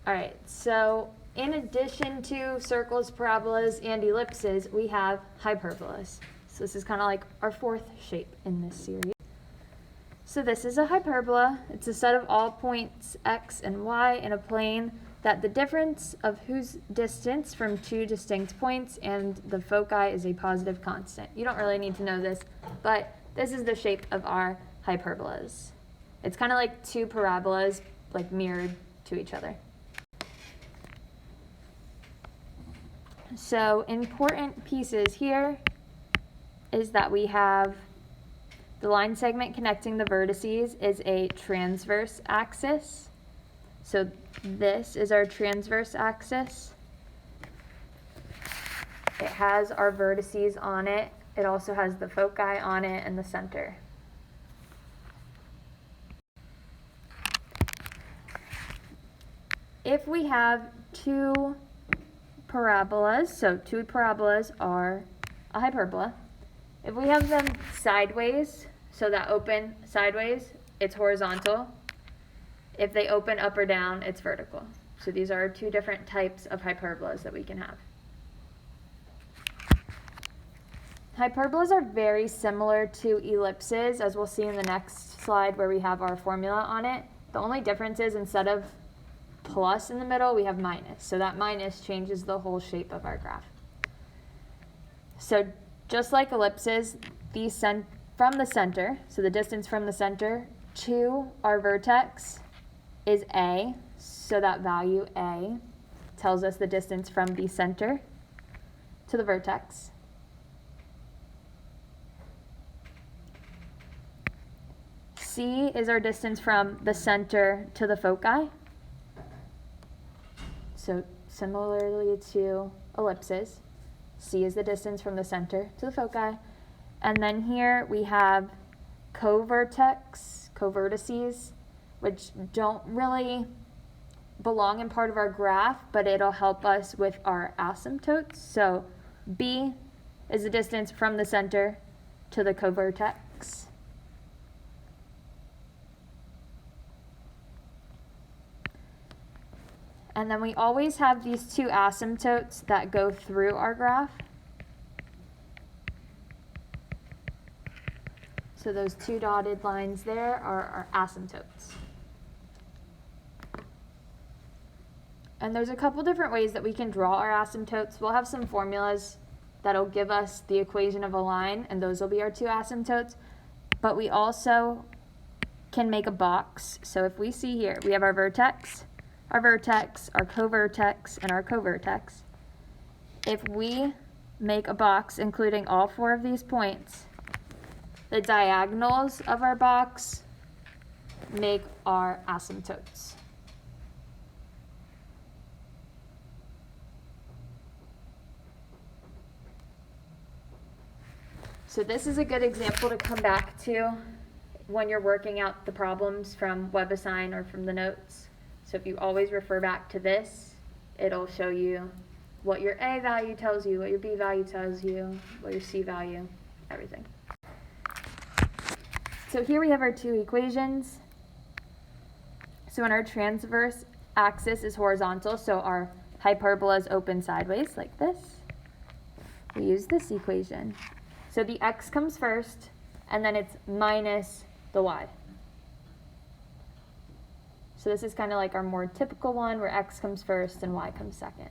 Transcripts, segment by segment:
All right, so in addition to circles, parabolas, and ellipses, we have hyperbolas. So this is kind of like our fourth shape in this series. So this is a hyperbola. It's a set of all points x and y in a plane that the difference of whose distance from two distinct points and the foci is a positive constant. You don't really need to know this, but this is the shape of our hyperbolas. It's kind of like two parabolas, like mirrored to each other. So important pieces here is that we have the line segment connecting the vertices is a transverse axis. So this is our transverse axis. It has our vertices on it. It also has the foci on it and the center. If we have two parabolas, so two parabolas are a hyperbola. If we have them sideways, so that open sideways, it's horizontal. If they open up or down, it's vertical. So these are two different types of hyperbolas that we can have. Hyperbolas are very similar to ellipses, as we'll see in the next slide where we have our formula on it. The only difference is instead of plus in the middle, we have minus. So that minus changes the whole shape of our graph. So just like ellipses, these from the center, so the distance from the center to our vertex is a, so that value a tells us the distance from the center to the vertex. C is our distance from the center to the foci. So similarly to ellipses, C is the distance from the center to the foci. And then here we have co-vertices, which don't really belong in part of our graph, but it'll help us with our asymptotes. So B is the distance from the center to the co-vertex. And then we always have these two asymptotes that go through our graph. So those two dotted lines there are our asymptotes. And there's a couple different ways that we can draw our asymptotes. We'll have some formulas that'll give us the equation of a line, and those will be our two asymptotes. But we also can make a box. So if we see here, we have our vertex, our co-vertex, and our co-vertex. If we make a box including all four of these points, the diagonals of our box make our asymptotes. So this is a good example to come back to when you're working out the problems from WebAssign or from the notes. So if you always refer back to this, it'll show you what your A value tells you, what your B value tells you, what your C value, everything. So here we have our two equations. So when our transverse axis is horizontal, so our hyperbola is open sideways like this, we use this equation. So the x comes first, and then it's minus the y. So this is kind of like our more typical one where x comes first and y comes second.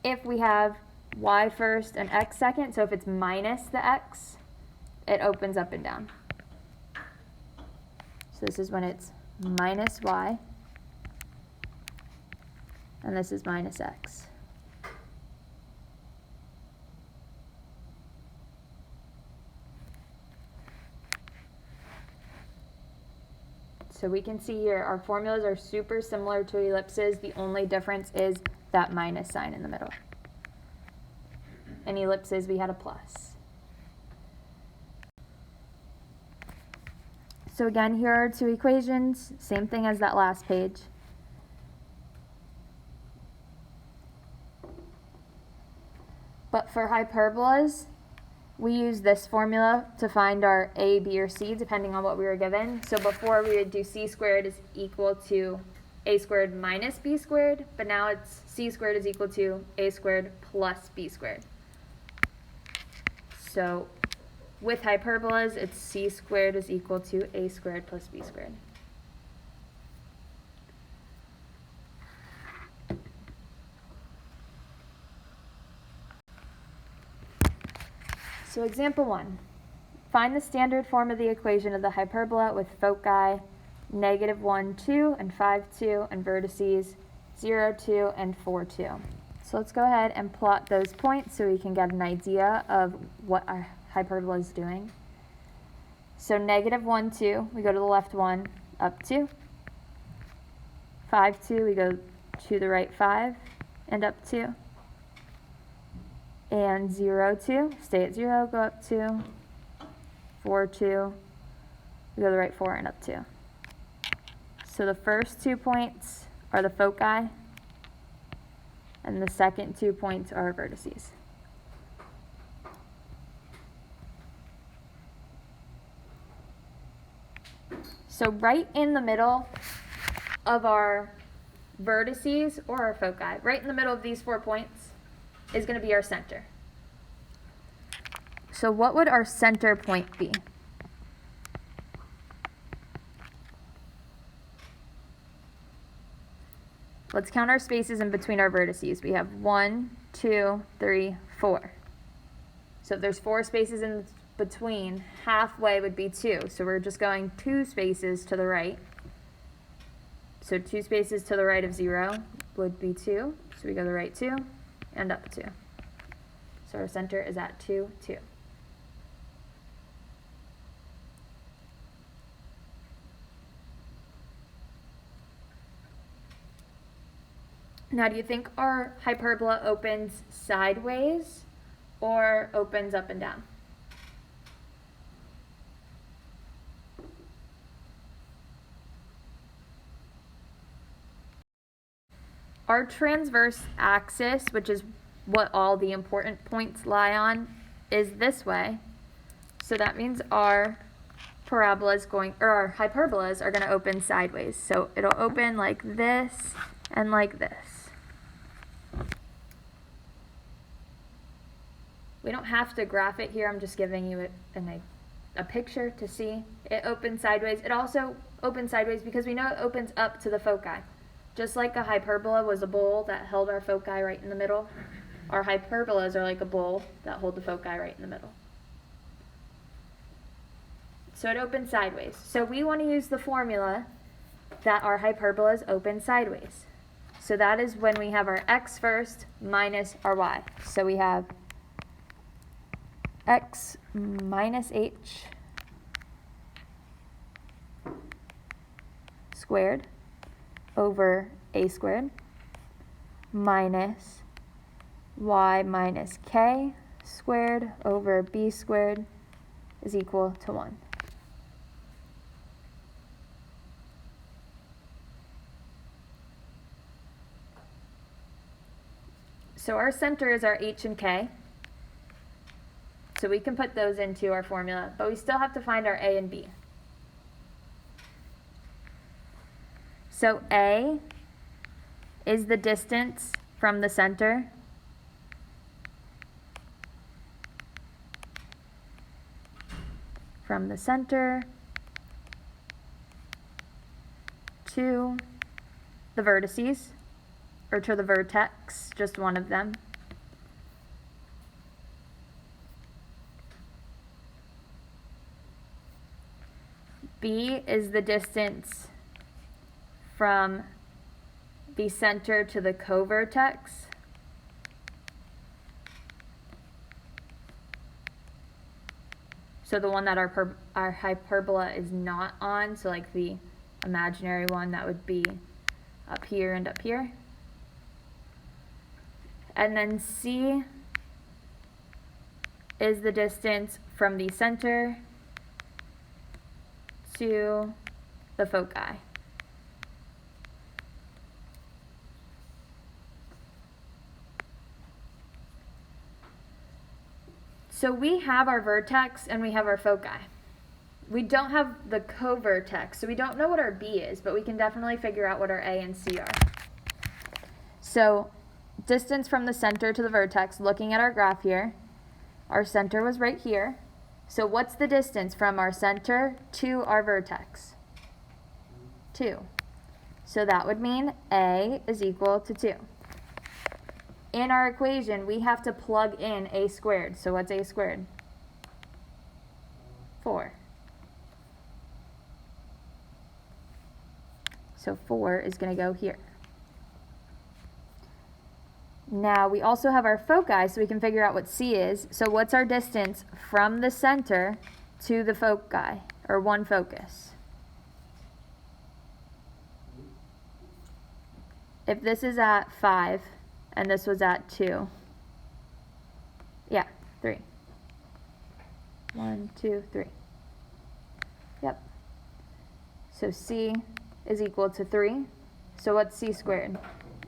If we have y first and x second, so if it's minus the x, it opens up and down. So this is when it's minus y, and this is minus x. So we can see here our formulas are super similar to ellipses. The only difference is that minus sign in the middle. In ellipses, we had a plus. So again, here are two equations, same thing as that last page. But for hyperbolas, we use this formula to find our A, B, or C, depending on what we were given. So before we would do C squared is equal to a squared minus b squared, but now it's c squared is equal to a squared plus b squared. So with hyperbolas, it's c squared is equal to a squared plus b squared. So example 1. Find the standard form of the equation of the hyperbola with foci -1, 2, and 5, 2, and vertices 0, 2, and 4, 2. So let's go ahead and plot those points so we can get an idea of what our hyperbola is doing. So -1, 2, we go to the left 1, up 2. 5, 2, we go to the right 5, and up 2. And 0, 2, stay at 0, go up 2. 4, 2, we go to the right 4 and up 2. So the first 2 points are the foci, and the second 2 points are vertices. So right in the middle of our vertices or our foci, right in the middle of these 4 points is going to be our center. So what would our center point be? Let's count our spaces in between our vertices. We have 1, 2, 3, 4. So if there's 4 spaces in between, halfway would be 2. So we're just going 2 spaces to the right. So 2 spaces to the right of 0 would be 2. So we go to the right 2 and up 2. So our center is at 2, 2. Now, do you think our hyperbola opens sideways or opens up and down? Our transverse axis, which is what all the important points lie on, is this way. So that means our parabolas our hyperbolas are going to open sideways. So it'll open like this and like this. We don't have to graph it here. I'm just giving you a picture to see. It opens sideways. It also opens sideways because we know it opens up to the foci. Just like a hyperbola was a bowl that held our foci right in the middle, our hyperbolas are like a bowl that hold the foci right in the middle. So it opens sideways. So we want to use the formula that our hyperbolas open sideways. So that is when we have our x first minus our y. So we have x minus h squared over a squared minus y minus k squared over b squared is equal to 1. So our center is our h and k. So we can put those into our formula, but we still have to find our a and b. So a is the distance from the center to the vertices, or to the vertex, just one of them. B is the distance from the center to the covertex. So the one that our hyperbola is not on, so like the imaginary one, that would be up here and up here. And then C is the distance from the center to the foci. So we have our vertex and we have our foci. we don't have the co-vertex, so we don't know what our B is, but we can definitely figure out what our A and C are. So distance from the center to the vertex, looking at our graph here, our center was right here. So what's the distance from our center to our vertex? 2. So that would mean A is equal to 2. In our equation, we have to plug in A squared. So what's A squared? 4. So 4 is going to go here. Now we also have our foci, so we can figure out what C is. So what's our distance from the center to the foci, or one focus? If this is at 5 and this was at 2, yeah, 3. 1, 2, 3. Yep. So C is equal to 3. So what's C squared?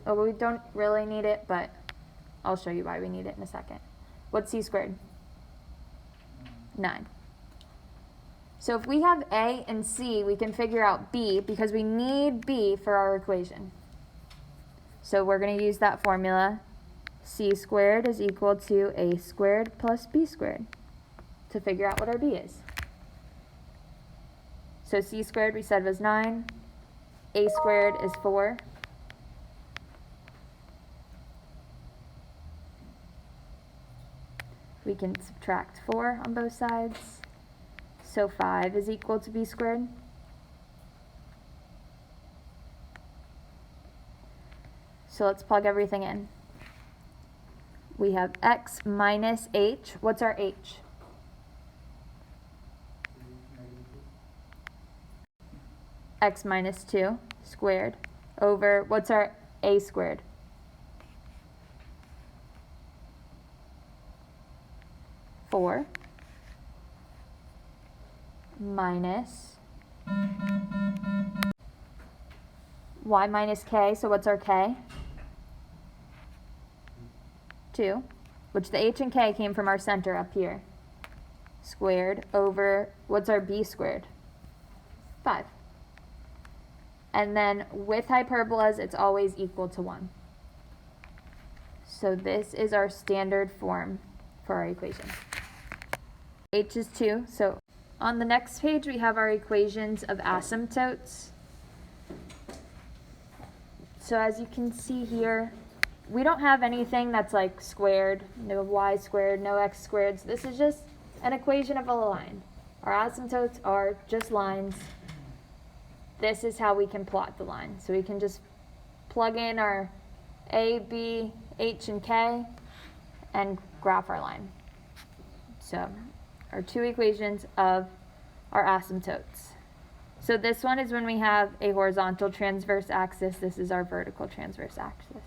Oh, we don't really need it, but I'll show you why we need it in a second. What's C squared? 9. So if we have A and C, we can figure out B because we need B for our equation. So we're going to use that formula. C squared is equal to A squared plus B squared to figure out what our B is. So C squared we said was 9. A squared is 4. We can subtract 4 on both sides. So 5 is equal to B squared. So let's plug everything in. We have x minus h. What's our h? X minus 2 squared over, what's our a squared? 4 minus y minus k, so what's our k? 2, which the h and k came from our center up here, squared over, what's our b squared? 5. And then with hyperbolas, it's always equal to 1. So this is our standard form for our equation. H is 2, so on the next page we have our equations of asymptotes. So as you can see here, we don't have anything that's like squared, no y squared, no x squared. So this is just an equation of a line. Our asymptotes are just lines. This is how we can plot the line. So we can just plug in our a, b, h, and k and graph our line. So our two equations of our asymptotes. So this one is when we have a horizontal transverse axis. This is our vertical transverse axis.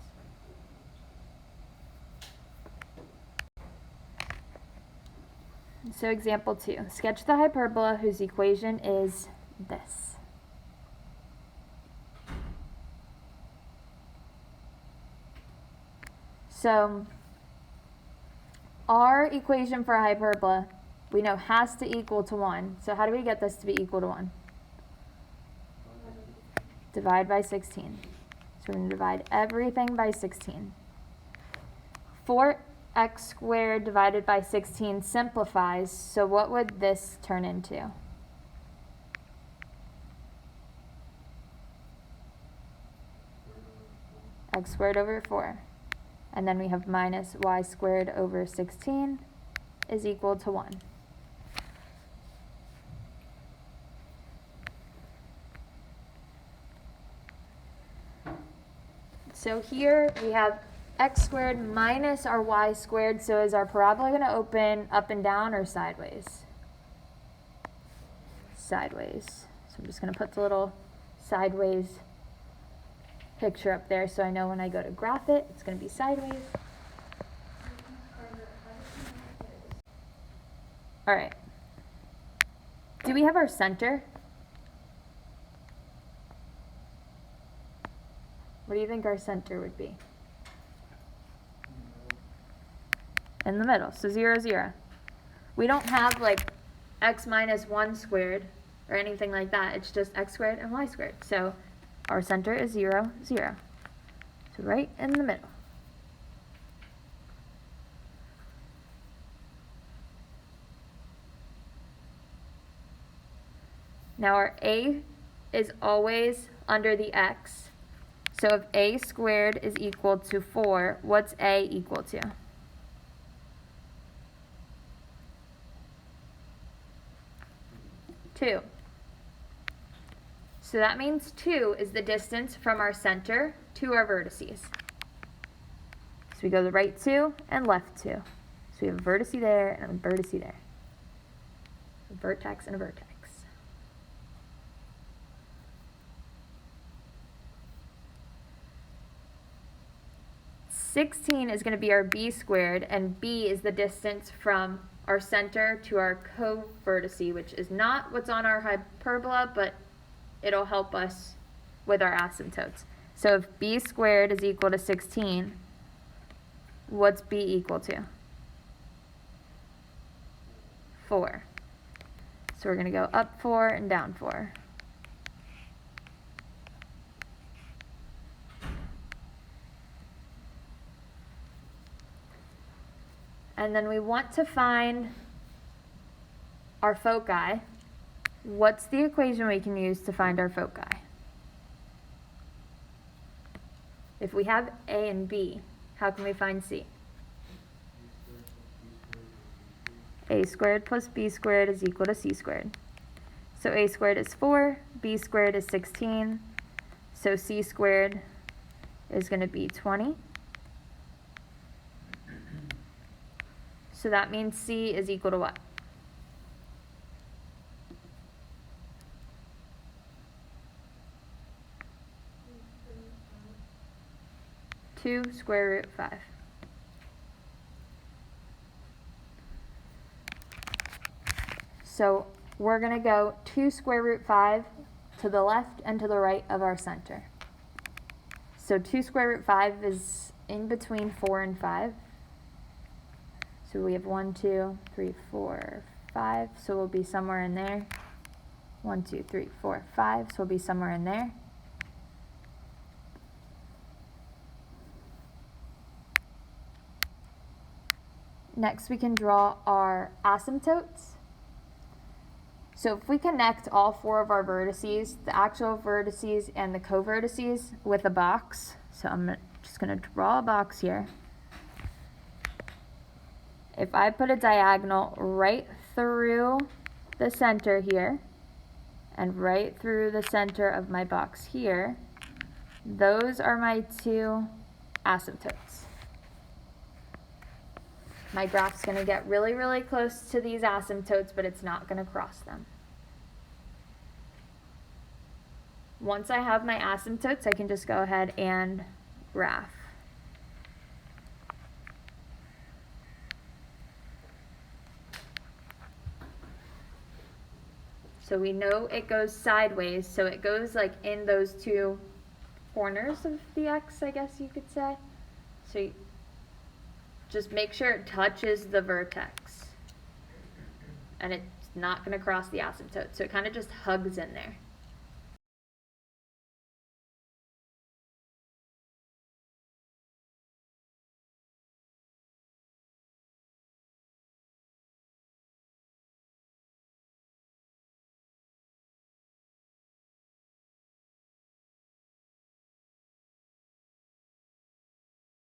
So example 2. Sketch the hyperbola whose equation is this. So our equation for a hyperbola, we know has to equal to 1. So how do we get this to be equal to 1? Divide by 16. So we're going to divide everything by 16. 4x squared divided by 16 simplifies. So what would this turn into? X squared over 4. And then we have minus y squared over 16 is equal to 1. So here we have x squared minus our y squared. So is our parabola going to open up and down or sideways? Sideways. So I'm just going to put the little sideways picture up there so I know when I go to graph it, it's going to be sideways. All right. Do we have our center? What do you think our center would be? In the middle, so 0, 0. We don't have like x minus 1 squared or anything like that. It's just x squared and y squared. So our center is 0, 0. So right in the middle. Now our a is always under the x. So if a squared is equal to 4, what's a equal to? 2. So that means 2 is the distance from our center to our vertices. So we go the right 2 and left 2. So we have a vertice there and a vertice there. A vertex and a vertex. 16 is going to be our b squared, and b is the distance from our center to our co-vertice, which is not what's on our hyperbola, but it'll help us with our asymptotes. So if b squared is equal to 16, what's b equal to? 4. So we're going to go up 4 and down 4. And then we want to find our foci. What's the equation we can use to find our foci? If we have a and b, how can we find c? A squared plus b squared is equal to c squared. So a squared is 4, b squared is 16, so c squared is going to be 20. So that means c is equal to what? 2 square root 5. So we're going to go 2 square root 5 to the left and to the right of our center. So 2 square root 5 is in between 4 and 5. So we have 1, 2, 3, 4, 5. So we'll be somewhere in there. 1, 2, 3, 4, 5. So we'll be somewhere in there. Next we can draw our asymptotes. So if we connect all 4 of our vertices, the actual vertices and the co-vertices with a box, so I'm just going to draw a box here. If I put a diagonal right through the center here and right through the center of my box here, those are my 2 asymptotes. My graph's going to get really, really close to these asymptotes, but it's not going to cross them. Once I have my asymptotes, I can just go ahead and graph. So we know it goes sideways, so it goes like in those 2 corners of the x, I guess you could say. So just make sure it touches the vertex. And it's not going to cross the asymptote, so it kind of just hugs in there.